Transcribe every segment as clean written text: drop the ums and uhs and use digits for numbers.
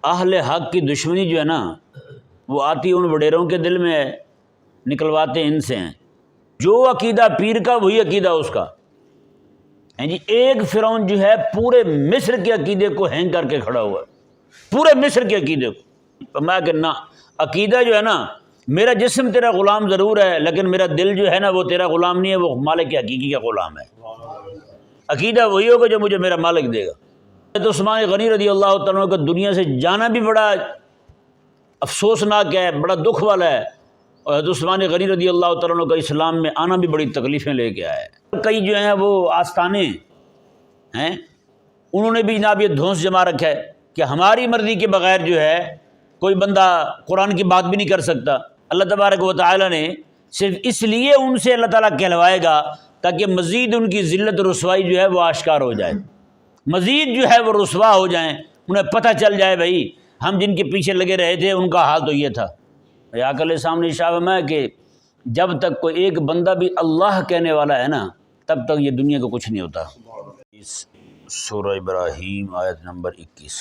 اہل حق کی دشمنی جو ہے نا وہ آتی ان وڈیروں کے دل میں ہے، نکلواتے ان سے ہیں۔ جو عقیدہ پیر کا وہی عقیدہ اس کا ہے جی۔ ایک فرعون جو ہے پورے مصر کے عقیدے کو ہینگ کر کے کھڑا ہوا ہے، پورے مصر کے عقیدے کو۔ میں کہ نہ، عقیدہ جو ہے نا، میرا جسم تیرا غلام ضرور ہے لیکن میرا دل جو ہے نا وہ تیرا غلام نہیں ہے، وہ مالک حقیقی کا غلام ہے۔ عقیدہ وہی ہوگا جو مجھے میرا مالک دے گا۔ تو عثمان غنی رضی اللہ تعالیٰ عنہ کا دنیا سے جانا بھی بڑا افسوسناک ہے، بڑا دکھ والا ہے، اور حضرت عثمان غنی رضی اللہ تعالیٰ عنہ کا اسلام میں آنا بھی بڑی تکلیفیں لے کے آیا ہے۔ کئی جو ہیں وہ آستانے ہیں، انہوں نے بھی جناب یہ دھونس جما رکھا ہے کہ ہماری مرضی کے بغیر جو ہے کوئی بندہ قرآن کی بات بھی نہیں کر سکتا۔ اللہ تبارک و تعالیٰ نے صرف اس لیے ان سے اللہ تعالیٰ کہلوائے گا تاکہ مزید ان کی ذلت و رسوائی جو ہے وہ آشکار ہو جائے، مزید جو ہے وہ رسوا ہو جائیں، انہیں پتہ چل جائے بھائی ہم جن کے پیچھے لگے رہے تھے ان کا حال تو یہ تھا۔ آقا علیہ السلام نے ارشاد فرمایا کہ جب تک کوئی ایک بندہ بھی اللہ کہنے والا ہے نا تب تک یہ دنیا کو کچھ نہیں ہوتا۔ سورہ ابراہیم آیت نمبر 21۔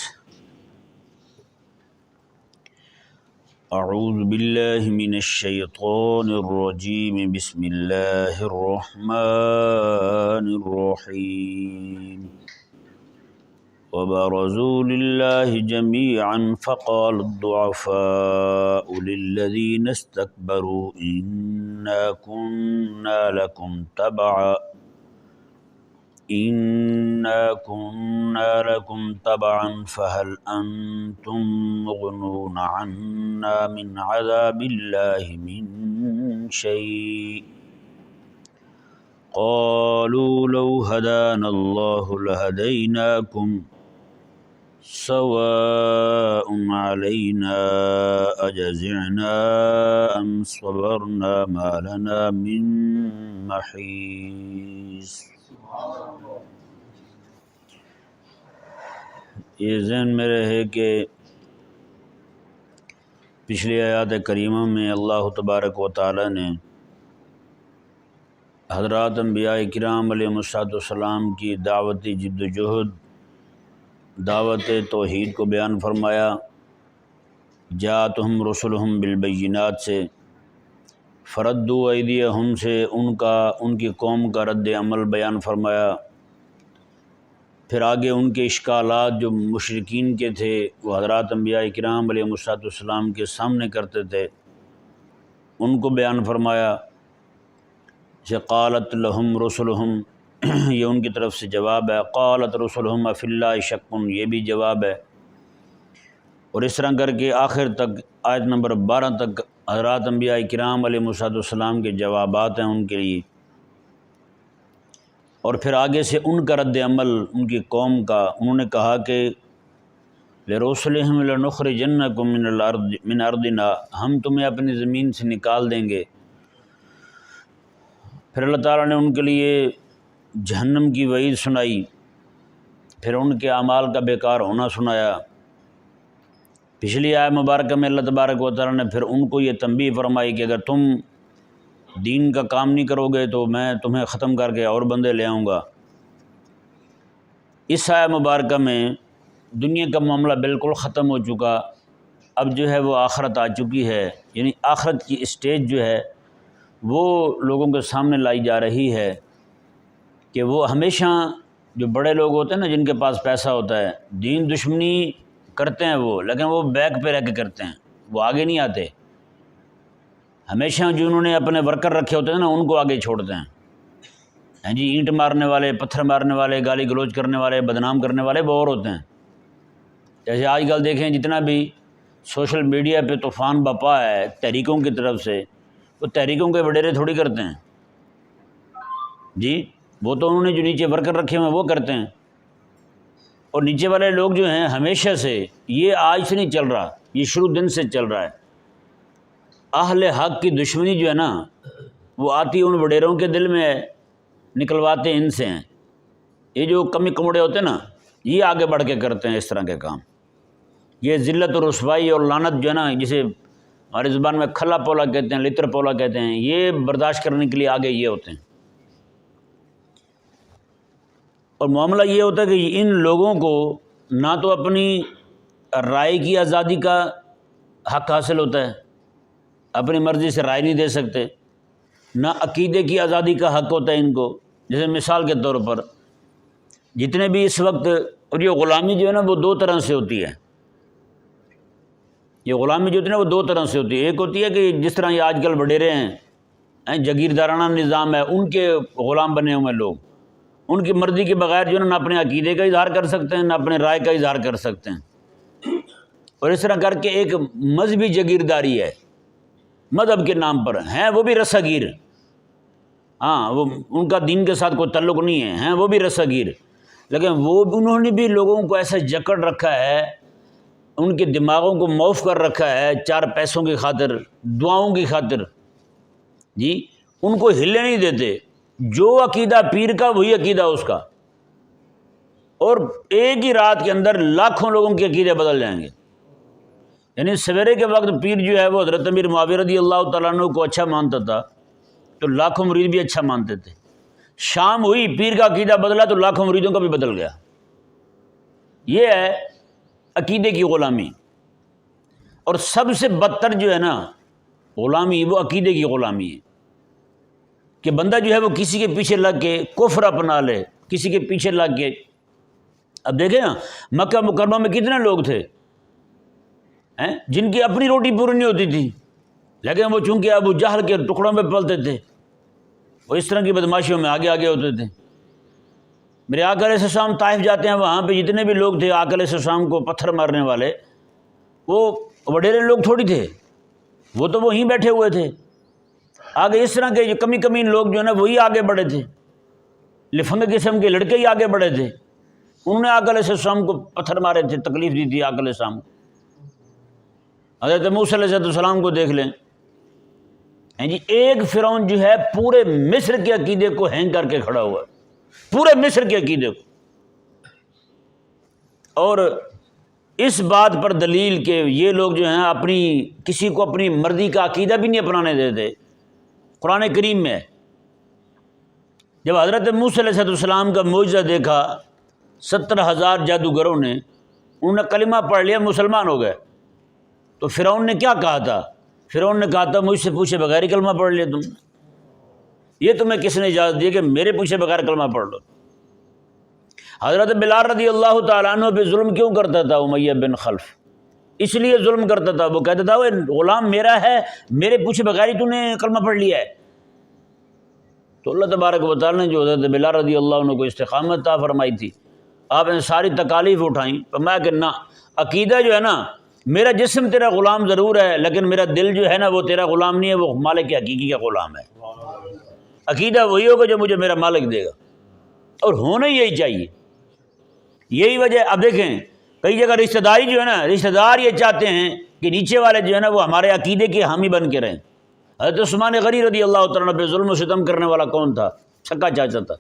اعوذ باللہ من الشیطان الرجیم، بسم اللہ الرحمن الرحیم۔ وبرزوا لله جميعا فقال الضعفاء للذين استكبروا إنا كنا لكم تبعا فهل أنتم مغنون عنا من عذاب الله من شيء قالوا لو هدانا الله لهديناكم سواء علينا أجزعنا أم صبرنا ما لنا من محيص۔ یہ ذہن میں رہے کہ پچھلی آیات کریمہ میں اللہ تبارک و تعالی نے حضرات انبیاء کرام علیہ السلام کی دعوتی جد و جہد، دعوت توحید کو بیان فرمایا، جاءتہم رسلہم بالبینات سے، فردوا ایدیہم سے ان کی قوم کا رد عمل بیان فرمایا، پھر آگے ان کے اشکالات جو مشرکین کے تھے وہ حضرات انبیاء کرام علیہ السلام کے سامنے کرتے تھے ان کو بیان فرمایا۔ جیسے قالت لہم رسلہم، یہ ان کی طرف سے جواب ہے، قالت رسلہم افی اللہ شک، یہ بھی جواب ہے، اور اس طرح کر کے آخر تک آیت نمبر 12 تک حضرات انبیاء کرام علیہ السلام کے جوابات ہیں ان کے لیے، اور پھر آگے سے ان کا رد عمل ان کی قوم کا۔ انہوں نے کہا کہ لرسلہم لنخرجنکم من ارضنا، ہم تمہیں اپنی زمین سے نکال دیں گے۔ پھر اللہ تعالیٰ نے ان کے لیے جہنم کی وعید سنائی، پھر ان کے اعمال کا بیکار ہونا سنایا۔ پچھلی آیت مبارکہ میں اللہ تبارک و تعالیٰ نے پھر ان کو یہ تنبیہ فرمائی کہ اگر تم دین کا کام نہیں کرو گے تو میں تمہیں ختم کر کے اور بندے لے آؤں گا۔ اس آیت مبارکہ میں دنیا کا معاملہ بالکل ختم ہو چکا، اب جو ہے وہ آخرت آ چکی ہے، یعنی آخرت کی اسٹیج جو ہے وہ لوگوں کے سامنے لائی جا رہی ہے کہ وہ ہمیشہ جو بڑے لوگ ہوتے ہیں نا، جن کے پاس پیسہ ہوتا ہے، دین دشمنی کرتے ہیں وہ، لیکن وہ بیک پہ رہ کے کرتے ہیں، وہ آگے نہیں آتے۔ ہمیشہ جو انہوں نے اپنے ورکر رکھے ہوتے ہیں نا ان کو آگے چھوڑتے ہیں، ہاں جی، اینٹ مارنے والے، پتھر مارنے والے، گالی گلوچ کرنے والے، بدنام کرنے والے وہ اور ہوتے ہیں۔ جیسے آج کل دیکھیں جتنا بھی سوشل میڈیا پہ طوفان بپا ہے تحریکوں کی طرف سے، وہ تحریکوں کے وڈیرے تھوڑی کرتے ہیں جی، وہ تو انہوں نے جو نیچے ورکر رکھے ہوئے ہیں وہ کرتے ہیں، اور نیچے والے لوگ جو ہیں ہمیشہ سے، یہ آج سے نہیں چل رہا، یہ شروع دن سے چل رہا ہے۔ اہل حق کی دشمنی جو ہے نا وہ آتی ان وڈیروں کے دل میں ہے، نکلواتے ان سے ہیں۔ یہ جو کمی کموڑے ہوتے ہیں نا یہ آگے بڑھ کے کرتے ہیں اس طرح کے کام۔ یہ ذلت و رسوائی اور لعنت جو ہے نا، جسے ہماری زبان میں کھلا پولا کہتے ہیں، لتر پولا کہتے ہیں، یہ برداشت کرنے کے لیے آگے یہ ہوتے ہیں۔ اور معاملہ یہ ہوتا ہے کہ ان لوگوں کو نہ تو اپنی رائے کی آزادی کا حق حاصل ہوتا ہے، اپنی مرضی سے رائے نہیں دے سکتے، نہ عقیدے کی آزادی کا حق ہوتا ہے ان کو۔ جیسے مثال کے طور پر جتنے بھی اس وقت، اور یہ غلامی جو ہے نا وہ دو طرح سے ہوتی ہے، یہ غلامی جو ہوتی ہے نا وہ دو طرح سے ہوتی ہے۔ ایک ہوتی ہے کہ جس طرح یہ آج کل وڈیرے ہیں، جگیردارانہ نظام ہے، ان کے غلام بنے ہوئے لوگ، ان کی مرضی کے بغیر جو ہے نا اپنے عقیدے کا اظہار کر سکتے ہیں، نہ اپنے رائے کا اظہار کر سکتے ہیں، اور اس طرح کر کے ایک مذہبی جگیرداری ہے، مذہب کے نام پر ہیں وہ بھی رساگیر، ہاں وہ ان کا دین کے ساتھ کوئی تعلق نہیں ہے، ہیں وہ بھی رساگیر، لیکن وہ انہوں نے بھی لوگوں کو ایسا جکڑ رکھا ہے، ان کے دماغوں کو معاف کر رکھا ہے چار پیسوں کی خاطر، دعاؤں کی خاطر، جی ان کو ہلنے نہیں دیتے، جو عقیدہ پیر کا وہی عقیدہ اس کا، اور ایک ہی رات کے اندر لاکھوں لوگوں کے عقیدے بدل جائیں گے۔ یعنی سویرے کے وقت پیر جو ہے وہ حضرت امیر معاویہ رضی اللہ تعالیٰ عنہ کو اچھا مانتا تھا تو لاکھوں مرید بھی اچھا مانتے تھے، شام ہوئی پیر کا عقیدہ بدلا تو لاکھوں مریدوں کا بھی بدل گیا۔ یہ ہے عقیدے کی غلامی، اور سب سے بدتر جو ہے نا غلامی وہ عقیدے کی غلامی ہے، کہ بندہ جو ہے وہ کسی کے پیچھے لگ کے کفر اپنا لے، کسی کے پیچھے لگ کے۔ اب دیکھیں نا مکہ مکرمہ میں کتنے لوگ تھے جن کی اپنی روٹی پوری نہیں ہوتی تھی، لیکن وہ چونکہ ابو جہل کے ٹکڑوں میں پلتے تھے، وہ اس طرح کی بدماشیوں میں آگے آگے ہوتے تھے۔ میرے آقا علیہ السلام طائف جاتے ہیں، وہاں پہ جتنے بھی لوگ تھے آقا علیہ السلام کو پتھر مارنے والے، وہ وڈیرے لوگ تھوڑی تھے، وہ تو وہیں بیٹھے ہوئے تھے۔ آگے اس طرح کے جو کمی کمین لوگ جو ہے نا وہی آگے بڑھے تھے، لفنگ قسم کے لڑکے ہی آگے بڑھے تھے، انہوں نے آقا علیہ السلام کو پتھر مارے تھے، تکلیف دی تھی آقا علیہ السلام کو۔ حضرت موسیٰ علیہ السلام کو دیکھ لیں، جی ایک فرعون جو ہے پورے مصر کے عقیدے کو ہینگ کر کے کھڑا ہوا ہے، پورے مصر کے عقیدے کو، اور اس بات پر دلیل کہ یہ لوگ جو ہیں اپنی کسی کو اپنی مرضی کا عقیدہ بھی نہیں اپنانے دیتے۔ قرآن کریم میں جب حضرت موسیٰ علیہ السلام کا معجزہ دیکھا 70,000 جادوگروں نے، انہوں نے کلمہ پڑھ لیا، مسلمان ہو گئے، تو فرعون نے کیا کہا تھا؟ فرعون نے کہا تھا مجھ سے پوچھے بغیر ہی کلمہ پڑھ لیا تم، یہ تمہیں کس نے اجازت دی کہ میرے پوچھے بغیر کلمہ پڑھ لو؟ حضرت بلال رضی اللہ تعالیٰ عنہ پہ ظلم کیوں کرتا تھا امیہ بن خلف؟ اس لیے ظلم کرتا تھا، وہ کہتا تھا وہ غلام میرا ہے، میرے پوچھے بغیر ہی تو نے کلمہ پڑھ لیا ہے۔ تو اللہ تبارک و تعالیٰ نے جو حضرت بلال رضی اللہ عنہ کو استقامت عطا فرمائی تھی، آپ نے ساری تکالیف اٹھائیں، فرمایا کہ نہ، عقیدہ جو ہے نا، میرا جسم تیرا غلام ضرور ہے لیکن میرا دل جو ہے نا وہ تیرا غلام نہیں ہے، وہ مالک حقیقی کا غلام ہے۔ عقیدہ وہی ہوگا جو مجھے میرا مالک دے گا، اور ہونا یہی چاہیے۔ یہی وجہ، اب دیکھیں کئی جگہ رشتہ داری جو ہے نا، رشتہ دار یہ چاہتے ہیں کہ نیچے والے جو ہے نا وہ ہمارے عقیدے کے حامی بن کے رہیں۔ حضرت عثمان غنی رضی اللہ تعالیٰ پہ ظلم و ستم کرنے والا کون تھا؟ چھکا چاچا تھا۔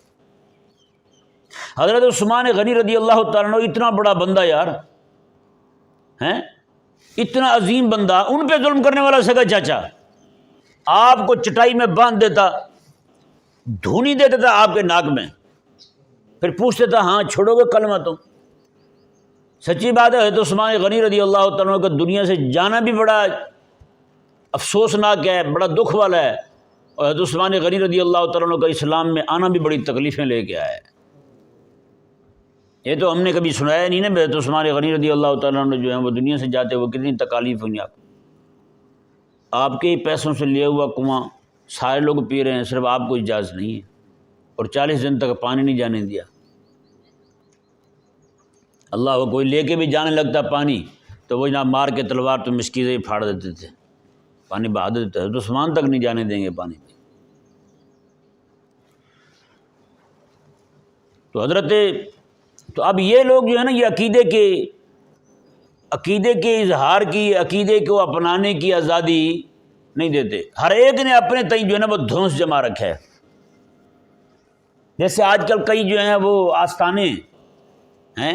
حضرت عثمان غنی رضی اللہ تعالیٰ اتنا بڑا بندہ یار، ہیں اتنا عظیم بندہ، ان پہ ظلم کرنے والا سگا چاچا، آپ کو چٹائی میں باندھ دیتا، دھونی دیتا تھا آپ کے ناک میں، پھر پوچھتے تھا ہاں چھوڑو گے کلمہ تم؟ سچی بات ہے، حضرت عثمان غنی رضی اللہ تعالیٰ کا دنیا سے جانا بھی بڑا افسوسناک ہے، بڑا دکھ والا ہے، اور حضرت عثمان غنی رضی اللہ تعالیٰ کا اسلام میں آنا بھی بڑی تکلیفیں لے کے آیا ہے۔ یہ تو ہم نے کبھی سنایا نہیں نا، حضرت عثمان غنی رضی اللہ تعالیٰ عنہ جو ہیں وہ دنیا سے جاتے وہ کتنی تکالیف ہوئی آپ کے ہی پیسوں سے لیا ہوا کنواں سارے لوگ پی رہے ہیں، صرف آپ کو اجازت نہیں ہے، اور 40 دن تک پانی نہیں جانے دیا۔ اللہ کو کوئی لے کے بھی جانے لگتا پانی تو وہ جناب مار کے تلوار تو مشکیزیں ہی پھاڑ دیتے تھے، پانی بہا دیتے تھے، تو عثمان تک نہیں جانے دیں گے پانی پہ۔ تو تو اب یہ لوگ جو ہے نا یہ عقیدے کے اظہار کی، عقیدے کو اپنانے کی آزادی نہیں دیتے، ہر ایک نے اپنے تئیں جو ہے نا وہ دھونس جما رکھا ہے۔ جیسے آج کل کئی جو ہیں وہ آستانے ہیں،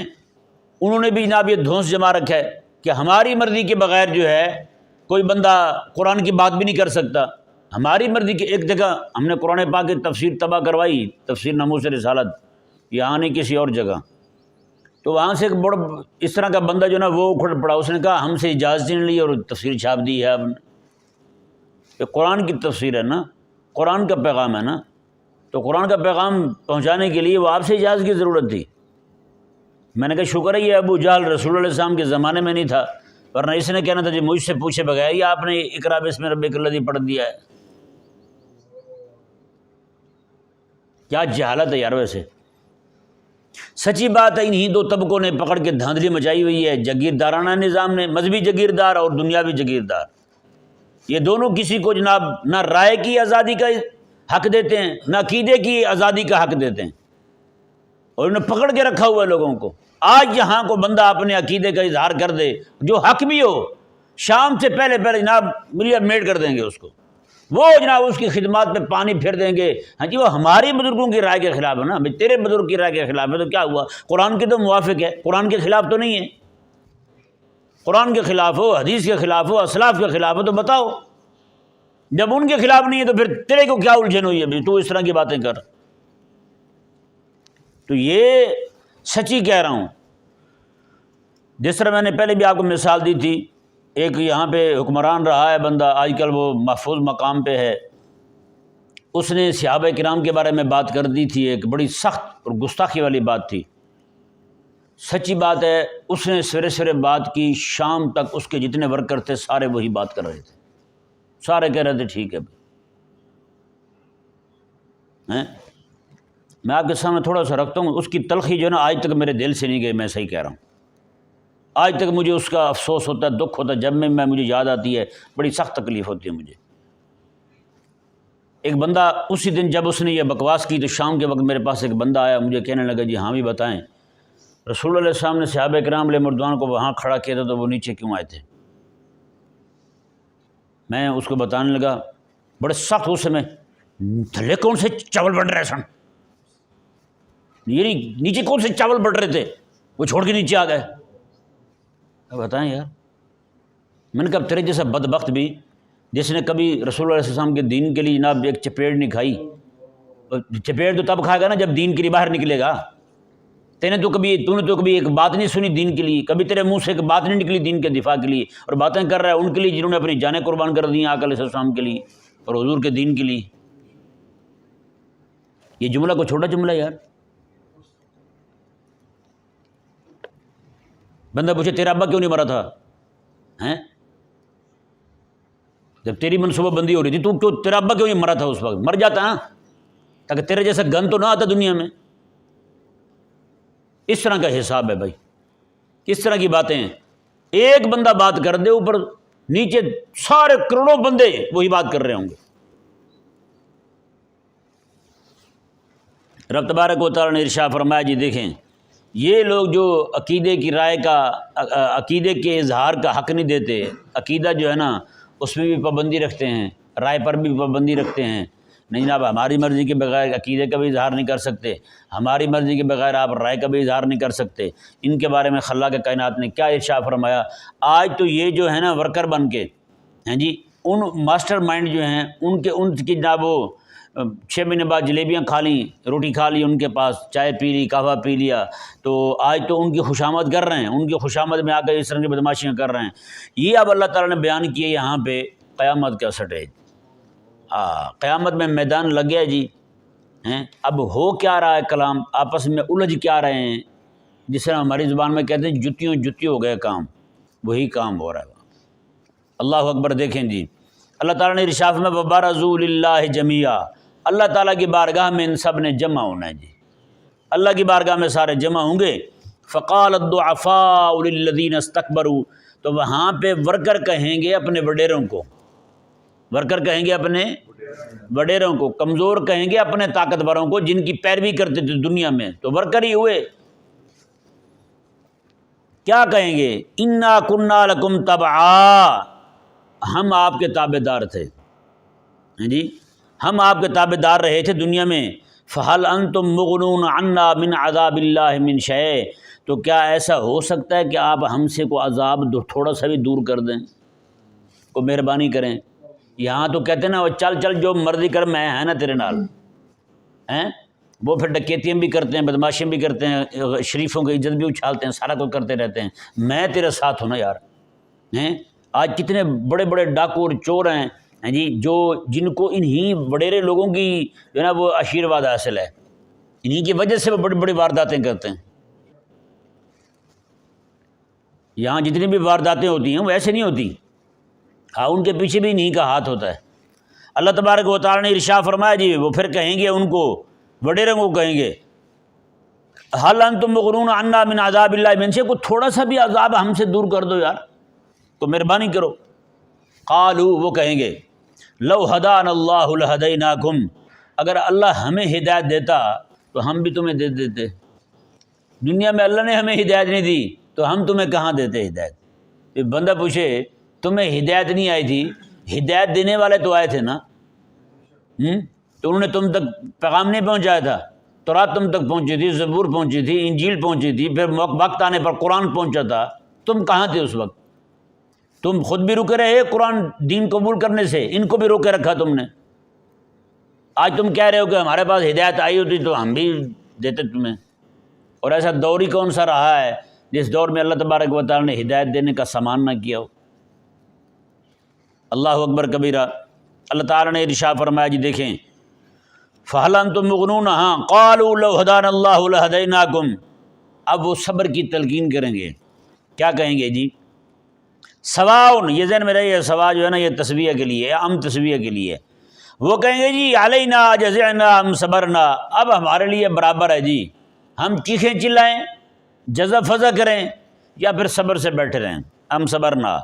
انہوں نے بھی جناب یہ دھونس جما رکھا ہے کہ ہماری مرضی کے بغیر جو ہے کوئی بندہ قرآن کی بات بھی نہیں کر سکتا، ہماری مرضی کی۔ ایک جگہ ہم نے قرآن پاک کی تفسیر تباہ کروائی، تفسیر ناموس رسالت، یہاں نہیں کسی اور جگہ، تو وہاں سے ایک بڑا اس طرح کا بندہ جو نا وہ اکھڑ پڑا، اس نے کہا ہم سے اجازت نہیں لی اور تفسیر چھاپ دی ہے آپ نے۔ یہ قرآن کی تفسیر ہے نا، قرآن کا پیغام ہے نا، تو قرآن کا پیغام پہنچانے کے لیے وہ آپ سے اجازت کی ضرورت تھی۔ میں نے کہا شکر ہے یہ ابو جہل رسول اللہ علیہ السلام کے زمانے میں نہیں تھا، ورنہ اس نے کہنا تھا جی مجھ سے پوچھے بغیر ہی آپ نے اقرا بسم ربک الذی پڑھ دیا ہے۔ کیا جہالت ہے یار۔ ویسے سچی بات ہے انہی دو طبقوں نے پکڑ کے دھاندلی مچائی ہوئی ہے، جگیردارانہ نظام نے، مذہبی جگیردار اور دنیاوی جگیردار، یہ دونوں کسی کو جناب نہ رائے کی آزادی کا حق دیتے ہیں نہ عقیدے کی آزادی کا حق دیتے ہیں، اور انہوں نے پکڑ کے رکھا ہوا ہے لوگوں کو۔ آج یہاں کو بندہ اپنے عقیدے کا اظہار کر دے جو حق بھی ہو، شام سے پہلے جناب ملیہ میٹ کر دیں گے اس کو، وہ جناب اس کی خدمات پہ پانی پھیر دیں گے۔ ہاں جی وہ ہماری بزرگوں کی رائے کے خلاف ہے نا، بھائی تیرے بزرگ کی رائے کے خلاف ہے تو کیا ہوا، قرآن کے تو موافق ہے، قرآن کے خلاف تو نہیں ہے۔ قرآن کے خلاف ہو، حدیث کے خلاف ہو، اسلاف کے خلاف ہو تو بتاؤ، جب ان کے خلاف نہیں ہے تو پھر تیرے کو کیا الجھن ہوئی ہے بھائی تو اس طرح کی باتیں کر۔ تو یہ سچی کہہ رہا ہوں، جس طرح میں نے پہلے بھی آپ کو مثال دی تھی، ایک یہاں پہ حکمران رہا ہے بندہ، آج کل وہ محفوظ مقام پہ ہے، اس نے صحابہ کرام کے بارے میں بات کر دی تھی، ایک بڑی سخت اور گستاخی والی بات تھی۔ سچی بات ہے اس نے سویرے سویرے بات کی، شام تک اس کے جتنے ورکر تھے سارے وہی بات کر رہے تھے، سارے کہہ رہے تھے ٹھیک ہے بھائی۔ میں آپ کے سامنے تھوڑا سا رکھتا ہوں، اس کی تلخی جو ہے نا آج تک میرے دل سے نہیں گئی، میں صحیح کہہ رہا ہوں، آج تک مجھے اس کا افسوس ہوتا ہے، دکھ ہوتا ہے، جب میں مجھے یاد آتی ہے بڑی سخت تکلیف ہوتی ہے مجھے۔ ایک بندہ اسی دن جب اس نے یہ بکواس کی تو شام کے وقت میرے پاس ایک بندہ آیا، مجھے کہنے لگا جی ہاں بھی بتائیں رسول اللہ علیہ السلام نے صحابہ کرام علیہ مردوان کو وہاں کھڑا کیا تھا تو وہ نیچے کیوں آئے تھے؟ میں اس کو بتانے لگا بڑے سخت غصے میں، تھلے کون سے چاول بڑھ رہے سن، یہ نیچے کون سے چاول بڑھ رہے تھے وہ چھوڑ کے نیچے آ گئے۔ بتائیں یار، میں نے کہا تیرے جیسا بدبخت بھی جس نے کبھی رسول اللہ علیہ السلام کے دین کے لیے جناب ایک چپیڑ نہیں کھائی، چپیڑ تو تب کھائے گا نا جب دین کے لیے باہر نکلے گا۔ تو نے تو کبھی ایک بات نہیں سنی دین کے لیے، کبھی تیرے منہ سے ایک بات نہیں نکلی دین کے دفاع کے لیے، اور باتیں کر رہا ہے ان کے لیے جنہوں نے اپنی جانیں قربان کر دی ہیں آقا علیہ السلام کے لیے اور حضور کے دین کے لیے۔ یہ جملہ کو چھوٹا جملہ یار۔ بندہ پوچھے تیرا ابا کیوں نہیں مرا تھا ہیں؟ جب تیری منصوبہ بندی ہو رہی تھی تو کیوں تیرا ابا کیوں نہیں مرا تھا؟ اس وقت مر جاتا نا، تاکہ تیرے جیسا گن تو نہ آتا دنیا میں۔ اس طرح کا حساب ہے بھائی، کس طرح کی باتیں ہیں، ایک بندہ بات کر دے اوپر نیچے سارے کروڑوں بندے وہی بات کر رہے ہوں گے۔ رب تبارک و تعالیٰ نے ارشاد فرمایا جی دیکھیں یہ لوگ جو عقیدے کی رائے کا، عقیدے کے اظہار کا حق نہیں دیتے، عقیدہ جو ہے نا اس میں بھی پابندی رکھتے ہیں، رائے پر بھی پابندی رکھتے ہیں، نہیں جناب ہماری مرضی کے بغیر عقیدے کا بھی اظہار نہیں کر سکتے، ہماری مرضی کے بغیر آپ رائے کا بھی اظہار نہیں کر سکتے۔ ان کے بارے میں خلاق کائنات نے کیا ارشاد فرمایا؟ آج تو یہ جو ہے نا ورکر بن کے ہیں جی، ان ماسٹر مائنڈ جو ہیں ان کی جناب وہ 6 مہینے بعد جلیبیاں کھا لیں، روٹی کھا لی، ان کے پاس چائے پی لی، قہوہ پی لیا، تو آج تو ان کی خوشامد کر رہے ہیں، ان کی خوشامد میں آ کر اس طرح کی بدماشیاں کر رہے ہیں۔ یہ اب اللہ تعالیٰ نے بیان کیے یہاں پہ قیامت کا سٹیج، قیامت میں میدان لگ گیا جی ہیں۔ اب ہو کیا رہا ہے کلام، آپس میں الجھ کیا رہے ہیں، جس طرح ہماری زبان میں کہتے ہیں جتیوں جتی ہو گئے کام، وہی کام ہو رہا ہے۔ اللہ اکبر۔ دیکھیں جی اللہ تعالیٰ نے ارشاد میں وَبَرَزُوا لِلَّهِ جَمِيعًا، اللہ تعالیٰ کی بارگاہ میں ان سب نے جمع ہونا ہے جی، اللہ کی بارگاہ میں سارے جمع ہوں گے۔ فَقَالَ الضُّعَفَاءُ لِلَّذِينَ اسْتَكْبَرُوا، تو وہاں پہ ورکر کہیں گے اپنے وڈیروں کو، ورکر کہیں گے اپنے وڈیروں کو، کمزور کہیں گے اپنے طاقتوروں کو جن کی پیروی کرتے تھے دنیا میں، تو ورکر ہی ہوئے۔ کیا کہیں گے؟ اِنَّا كُنَّا لَكُمْ تَبْعًا، ہم آپ کے تابع دار تھے جی، ہم آپ کے تابع دار رہے تھے دنیا میں۔ فَهَلْ أَنْتُمْ مُغْنُونَ عَنَّا مِنْ عَذَابِ اللَّهِ مِنْ شَيْءٍ، تو کیا ایسا ہو سکتا ہے کہ آپ ہم سے کو عذاب تھوڑا سا بھی دور کر دیں، کو مہربانی کریں؟ یہاں تو کہتے ہیں نا چل چل جو مرضی کر، میں ہے نا تیرے نال ہیں، وہ پھر ڈکیتیاں بھی کرتے ہیں، بدماشیاں بھی کرتے ہیں، شریفوں کی عزت بھی اچھالتے ہیں، سارا کچھ کرتے رہتے ہیں۔ میں تیرے ساتھ ہوں نا یار۔ ہیں آج کتنے بڑے بڑے ڈاکو اور چور ہیں جی، جن کو انہی وڈیرے لوگوں کی جو ہے نا وہ آشیرواد حاصل ہے، انہی کی وجہ سے وہ بڑی بڑی وارداتیں کرتے ہیں۔ یہاں جتنی بھی وارداتیں ہوتی ہیں وہ ایسے نہیں ہوتی، ہاں ان کے پیچھے بھی انہی کا ہاتھ ہوتا ہے۔ اللہ تبارک و تعالیٰ نے ارشاد فرمایا جی، وہ پھر کہیں گے ان کو، وڈیروں کو کہیں گے، حل انتم مغنون عنا من عذاب اللہ، من سے کوئی تھوڑا سا بھی عذاب ہم سے دور کر دو یار، تو مہربانی کرو۔ قالو، وہ کہیں گے، لو ہدانا اللہ لہدیناکم، اگر اللہ ہمیں ہدایت دیتا تو ہم بھی تمہیں دے دیتے۔ دنیا میں اللہ نے ہمیں ہدایت نہیں دی تو ہم تمہیں کہاں دیتے ہدایت؟ یہ بندہ پوچھے تمہیں ہدایت نہیں آئی تھی، ہدایت دینے والے تو آئے تھے نا، تو انہوں نے تم تک پیغام نہیں پہنچایا تھا؟ تورات تم تک پہنچی تھی، زبور پہنچی تھی، انجیل پہنچی تھی، پھر وقت آنے پر قرآن پہنچا تھا، تم کہاں تھے اس وقت؟ تم خود بھی رکے رہے قرآن دین قبول کرنے سے، ان کو بھی روکے رکھا تم نے۔ آج تم کہہ رہے ہو کہ ہمارے پاس ہدایت آئی ہوتی تو ہم بھی دیتے تمہیں۔ اور ایسا دور ہی کون سا رہا ہے جس دور میں اللہ تبارک و تعالیٰ نے ہدایت دینے کا سامان نہ کیا ہو؟ اللہ اکبر کبیرہ۔ اللہ تعالیٰ نے ارشاد فرمایا جی دیکھیں، فَهَلْ أَنْتُمْ مُغْنُونَ، ہاں قَالُوا لَوْ هَدَانَ اللَّهُ لَهَدَيْنَاكُمْ، اب وہ صبر کی تلقین کریں گے، کیا کہیں گے جی؟ سواؤن، یہ ذہن میں رہے، سوا جو ہے نا یہ تسویہ کے لیے، عام تسویہ کے لیے، وہ کہیں گے جی علینا جزعنا ہم صبرنا، اب ہمارے لیے برابر ہے جی، ہم چیخیں چلائیں، جزا فضا کریں، یا پھر صبر سے بیٹھے رہیں، ہم صبرنا،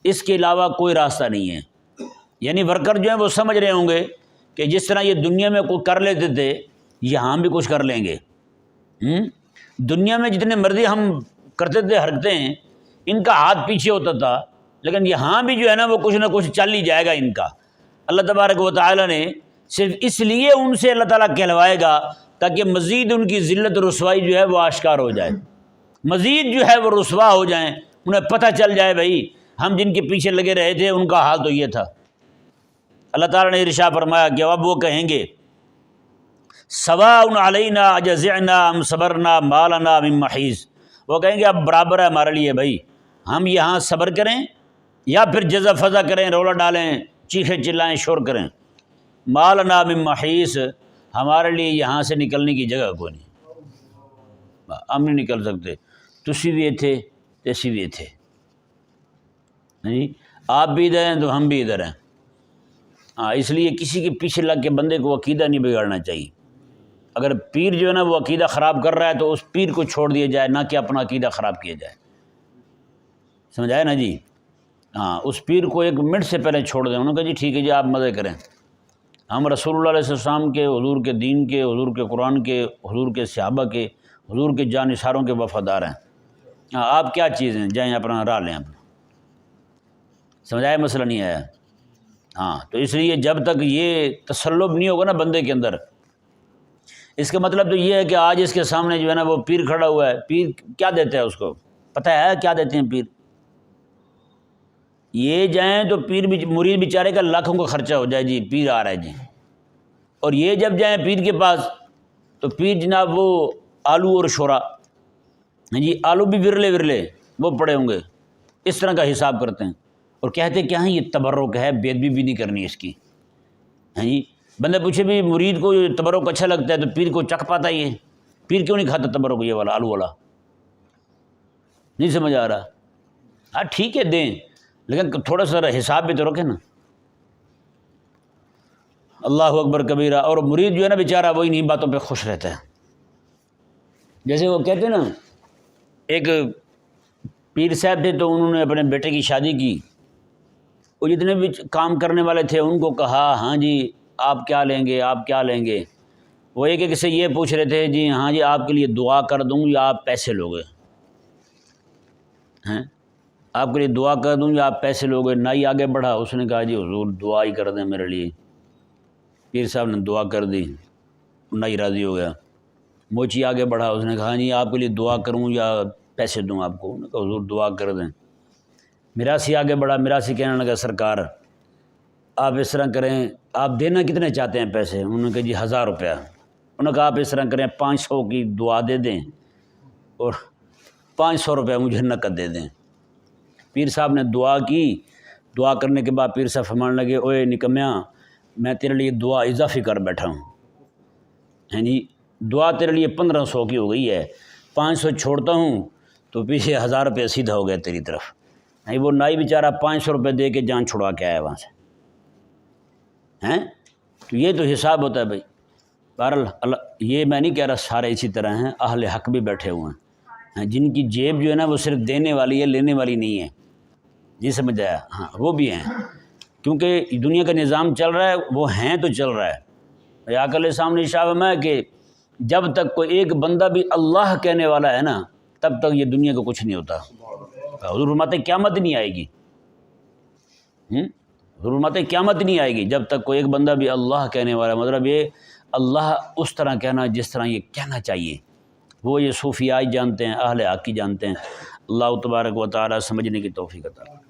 اس کے علاوہ کوئی راستہ نہیں ہے۔ یعنی ورکر جو ہیں وہ سمجھ رہے ہوں گے کہ جس طرح یہ دنیا میں کوئی کر لیتے تھے یہاں بھی کچھ کر لیں گے۔ دنیا میں جتنے مرضی ہم کرتے تھے حرکتیں، ان کا ہاتھ پیچھے ہوتا تھا، لیکن یہاں بھی جو ہے نا وہ کچھ نہ کچھ چل ہی جائے گا ان کا۔ اللہ تبارک و تعالیٰ نے صرف اس لیے ان سے اللہ تعالیٰ کہلوائے گا تاکہ مزید ان کی ذلت و رسوائی جو ہے وہ آشکار ہو جائے، مزید جو ہے وہ رسوا ہو جائیں، انہیں پتہ چل جائے بھائی ہم جن کے پیچھے لگے رہے تھے ان کا حال تو یہ تھا۔ اللہ تعالیٰ نے ارشاد فرمایا کہ اب وہ کہیں گے سواء علینا اجزعنا ام صبرنا ما لنا من محیص، وہ کہیں گے اب برابر ہے ہمارے لیے بھائی، ہم یہاں صبر کریں یا پھر جزا فضا کریں، رولا ڈالیں، چیخیں چلائیں، شور کریں، ما لنا من محیص، ہمارے لیے یہاں سے نکلنے کی جگہ کوئی نہیں، ہم نہیں نکل سکتے، تسی بھی تھے تیسی بھی تھے، آپ بھی ادھر ہیں تو ہم بھی ادھر ہیں۔ ہاں اس لیے کسی کے پیچھے لگ کے بندے کو عقیدہ نہیں بگاڑنا چاہیے۔ اگر پیر جو ہے نا وہ عقیدہ خراب کر رہا ہے تو اس پیر کو چھوڑ دیا جائے، نہ کہ اپنا عقیدہ خراب کیا جائے، سمجھائے نا جی؟ ہاں اس پیر کو ایک منٹ سے پہلے چھوڑ دیں، انہوں نے کہا جی ٹھیک ہے جی آپ مزے کریں، ہم رسول اللہ علیہ السلام کے، حضور کے دین کے، حضور کے قرآن کے، حضور کے صحابہ کے، حضور کے جانثاروں کے وفادار ہیں، ہاں آپ کیا چیز ہیں، جائیں اپنا راہ لیں اپنا، سمجھائے؟ مسئلہ نہیں آیا۔ ہاں تو اس لیے جب تک یہ تسلب نہیں ہوگا نا بندے کے اندر، اس کا مطلب تو یہ ہے کہ آج اس کے سامنے جو ہے نا وہ پیر کھڑا ہوا ہے، پیر کیا دیتا ہے اس کو پتہ ہے کیا دیتے ہیں پیر؟ یہ جائیں تو پیر بھی مرید بیچارے کا لاکھوں کا خرچہ ہو جائے جی، پیر آ رہا ہے جی، اور یہ جب جائیں پیر کے پاس تو پیر جناب وہ آلو اور شورا، جی آلو بھی ورلے ورلے وہ پڑے ہوں گے، اس طرح کا حساب کرتے ہیں، اور کہتے کیا ہیں یہ تبرک ہے، بے ادبی بھی نہیں کرنی اس کی۔ ہاں جی بندہ پوچھے بھی مرید کو تبرک اچھا لگتا ہے تو پیر کو چکھ پاتا ہی ہے، پیر کیوں نہیں کھاتا تبرک یہ والا آلو والا؟ نہیں سمجھ آ رہا؟ ہاں ٹھیک ہے دیں، لیکن تھوڑا سا حساب بھی تو رکھے نا۔ اللہ اکبر کبیرہ۔ اور مرید جو ہے نا بیچارہ وہ انہی باتوں پہ خوش رہتا ہے، جیسے وہ کہتے ہیں نا ایک پیر صاحب تھے تو انہوں نے اپنے بیٹے کی شادی کی، وہ جتنے بھی کام کرنے والے تھے ان کو کہا ہاں جی آپ کیا لیں گے، آپ کیا لیں گے؟ وہ ایک ایک سے یہ پوچھ رہے تھے جی ہاں جی آپ کے لیے دعا کر دوں یا آپ پیسے لوگے؟ ہیں آپ کے لیے دعا کر دوں یا آپ پیسے لوگے؟ نائی آگے بڑھا، اس نے کہا جی حضور دعا ہی کر دیں میرے لیے۔ پیر صاحب نے دعا کر دی، نائی راضی ہو گیا۔ موچی آگے بڑھا، اس نے کہا جی آپ کے لیے دعا کروں یا پیسے دوں آپ کو؟ انہوں نے کہا حضور دعا کر دیں۔ میراثی آگے بڑھا، میراثی کہنے لگا سرکار آپ اس طرح کریں، آپ دینا کتنے چاہتے ہیں پیسے؟ انہوں نے کہا جی 1000 روپیہ۔ انہوں نے کہا آپ اس طرح کریں 500 کی دعا دے دیں اور 500 روپے مجھے نقد دے دیں۔ پیر صاحب نے دعا کی، دعا کرنے کے بعد پیر صاحب فرمانے لگے اوئے نکمیاں میں تیرے لیے دعا اضافی کر بیٹھا ہوں، ہیں جی دعا تیرے لیے 1500 کی ہو گئی ہے، 500 چھوڑتا ہوں تو پیچھے 1000 روپے سیدھا ہو گیا تیری طرف۔ نہیں وہ نائی بیچارہ 500 روپے دے کے جان چھڑا کے آیا وہاں سے، ہیں تو یہ تو حساب ہوتا ہے بھائی۔ بہرحال یہ میں نہیں کہہ رہا سارے اسی طرح ہیں، اہل حق بھی بیٹھے ہوئے ہیں جن کی جیب جو ہے نا وہ صرف دینے والی ہے، لینے والی نہیں ہے، جی سمجھ آیا؟ ہاں وہ بھی ہیں، کیونکہ دنیا کا نظام چل رہا ہے، وہ ہیں تو چل رہا ہے۔ آقا علیہ السلام نے ارشاد فرمایا کہ جب تک کوئی ایک بندہ بھی اللہ کہنے والا ہے نا تب تک یہ دنیا کو کچھ نہیں ہوتا۔ حضور فرماتے قیامت نہیں آئے گی، حضور فرماتے قیامت نہیں آئے گی جب تک کوئی ایک بندہ بھی اللہ کہنے والا ہے، مطلب یہ اللہ اس طرح کہنا جس طرح یہ کہنا چاہیے، وہ یہ صوفیائی جانتے ہیں، اہل حق کی جانتے ہیں۔ اللہ تبارک و تعالی سمجھنے کی توفیق عطا فرمائے۔